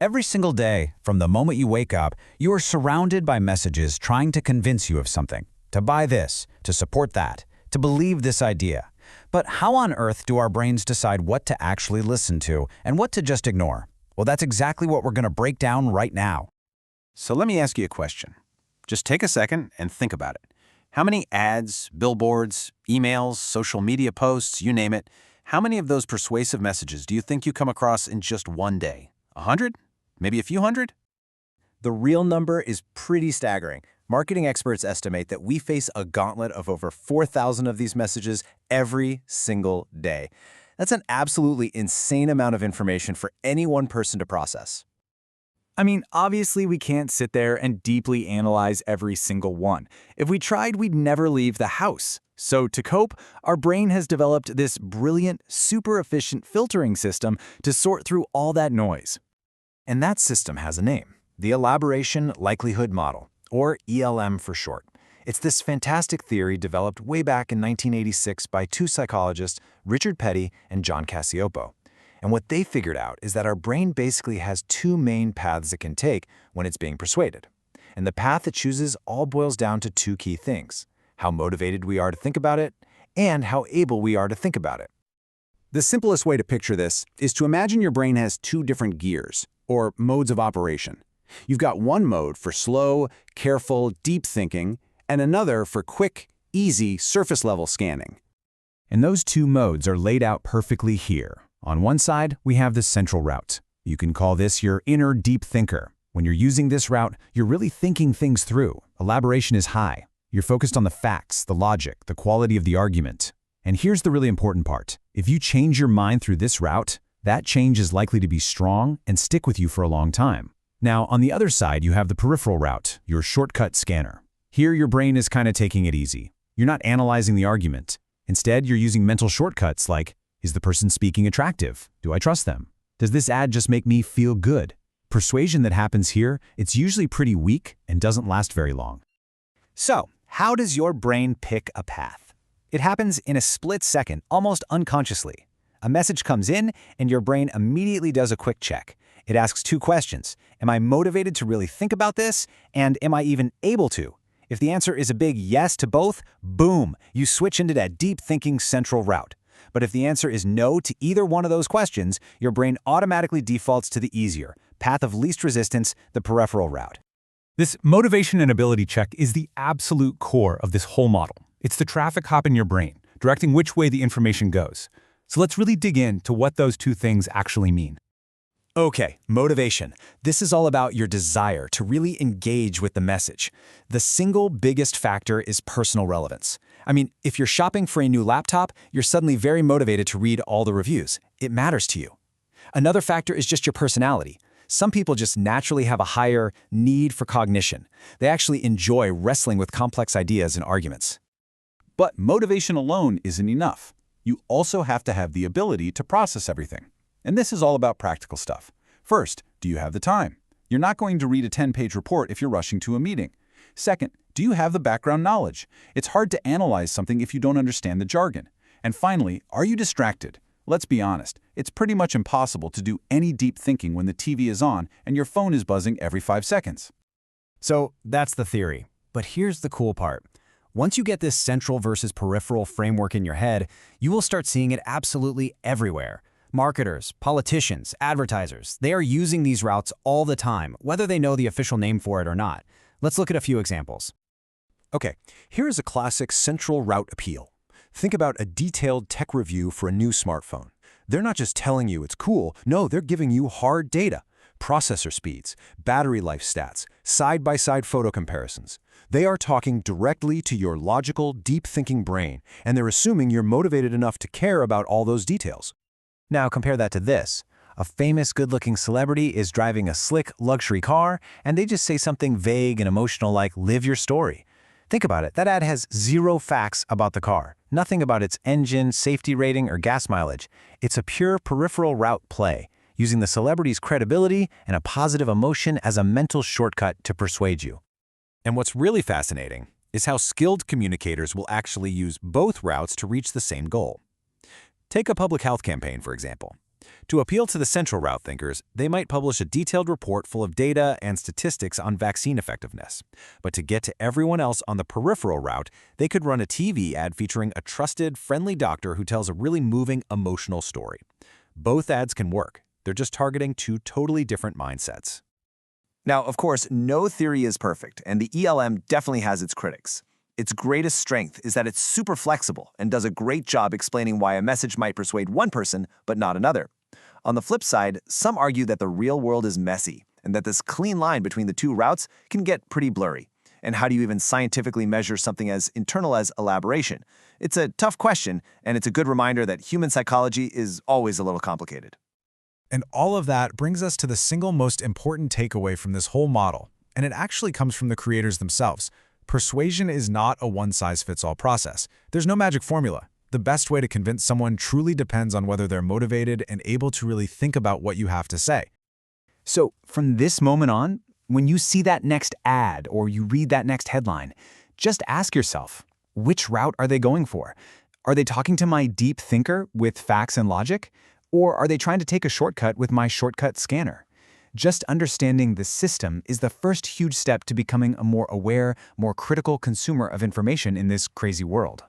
Every single day, from the moment you wake up, you are surrounded by messages trying to convince you of something, to buy this, to support that, to believe this idea. But how on earth do our brains decide what to actually listen to and what to just ignore? Well, that's exactly what we're going to break down right now. So let me ask you a question. Just take a second and think about it. How many ads, billboards, emails, social media posts, you name it, how many of those persuasive messages do you think you come across in just one day? 100? Maybe a few hundred? The real number is pretty staggering. Marketing experts estimate that we face a gauntlet of over 4,000 of these messages every single day. That's an absolutely insane amount of information for any one person to process. I mean, obviously we can't sit there and deeply analyze every single one. If we tried, we'd never leave the house. So to cope, our brain has developed this brilliant, super efficient filtering system to sort through all that noise. And that system has a name, the Elaboration Likelihood Model, or ELM for short. It's this fantastic theory developed way back in 1986 by two psychologists, Richard Petty and John Cacioppo. And what they figured out is that our brain basically has two main paths it can take when it's being persuaded. And the path it chooses all boils down to two key things: how motivated we are to think about it, and how able we are to think about it. The simplest way to picture this is to imagine your brain has two different gears, or modes of operation. You've got one mode for slow, careful, deep thinking, and another for quick, easy, surface-level scanning. And those two modes are laid out perfectly here. On one side, we have the central route. You can call this your inner deep thinker. When you're using this route, you're really thinking things through. Elaboration is high. You're focused on the facts, the logic, the quality of the argument. And here's the really important part. If you change your mind through this route, that change is likely to be strong and stick with you for a long time. Now, on the other side, you have the peripheral route, your shortcut scanner. Here, your brain is kind of taking it easy. You're not analyzing the argument. Instead, you're using mental shortcuts like, is the person speaking attractive? Do I trust them? Does this ad just make me feel good? Persuasion that happens here, it's usually pretty weak and doesn't last very long. So, how does your brain pick a path? It happens in a split second, almost unconsciously. A message comes in, and your brain immediately does a quick check. It asks two questions. Am I motivated to really think about this? And am I even able to? If the answer is a big yes to both, boom, you switch into that deep thinking central route. But if the answer is no to either one of those questions, your brain automatically defaults to the easier, path of least resistance, the peripheral route. This motivation and ability check is the absolute core of this whole model. It's the traffic cop in your brain, directing which way the information goes. So let's really dig into what those two things actually mean. Okay, motivation. This is all about your desire to really engage with the message. The single biggest factor is personal relevance. I mean, if you're shopping for a new laptop, you're suddenly very motivated to read all the reviews. It matters to you. Another factor is just your personality. Some people just naturally have a higher need for cognition. They actually enjoy wrestling with complex ideas and arguments. But motivation alone isn't enough. You also have to have the ability to process everything. And this is all about practical stuff. First, do you have the time? You're not going to read a 10-page report if you're rushing to a meeting. Second, do you have the background knowledge? It's hard to analyze something if you don't understand the jargon. And finally, are you distracted? Let's be honest, it's pretty much impossible to do any deep thinking when the TV is on and your phone is buzzing every 5 seconds. So that's the theory. But here's the cool part. Once you get this central versus peripheral framework in your head, you will start seeing it absolutely everywhere. Marketers, politicians, advertisers, they are using these routes all the time, whether they know the official name for it or not. Let's look at a few examples. Okay, here is a classic central route appeal. Think about a detailed tech review for a new smartphone. They're not just telling you it's cool, no, they're giving you hard data. Processor speeds, battery life stats, side-by-side photo comparisons. They are talking directly to your logical, deep-thinking brain, and they're assuming you're motivated enough to care about all those details. Now compare that to this. A famous good-looking celebrity is driving a slick luxury car, and they just say something vague and emotional like, "Live your story." Think about it. That ad has zero facts about the car. Nothing about its engine, safety rating, or gas mileage. It's a pure peripheral route play, using the celebrity's credibility and a positive emotion as a mental shortcut to persuade you. And what's really fascinating is how skilled communicators will actually use both routes to reach the same goal. Take a public health campaign, for example. To appeal to the central route thinkers, they might publish a detailed report full of data and statistics on vaccine effectiveness. But to get to everyone else on the peripheral route, they could run a TV ad featuring a trusted, friendly doctor who tells a really moving, emotional story. Both ads can work. They're just targeting two totally different mindsets. Now, of course, no theory is perfect, and the ELM definitely has its critics. Its greatest strength is that it's super flexible and does a great job explaining why a message might persuade one person but not another. On the flip side, some argue that the real world is messy and that this clean line between the two routes can get pretty blurry. And how do you even scientifically measure something as internal as elaboration? It's a tough question, and it's a good reminder that human psychology is always a little complicated. And all of that brings us to the single most important takeaway from this whole model, and it actually comes from the creators themselves. Persuasion is not a one-size-fits-all process. There's no magic formula. The best way to convince someone truly depends on whether they're motivated and able to really think about what you have to say. So from this moment on, when you see that next ad or you read that next headline, just ask yourself, which route are they going for? Are they talking to my deep thinker with facts and logic? Or are they trying to take a shortcut with my shortcut scanner? Just understanding the system is the first huge step to becoming a more aware, more critical consumer of information in this crazy world.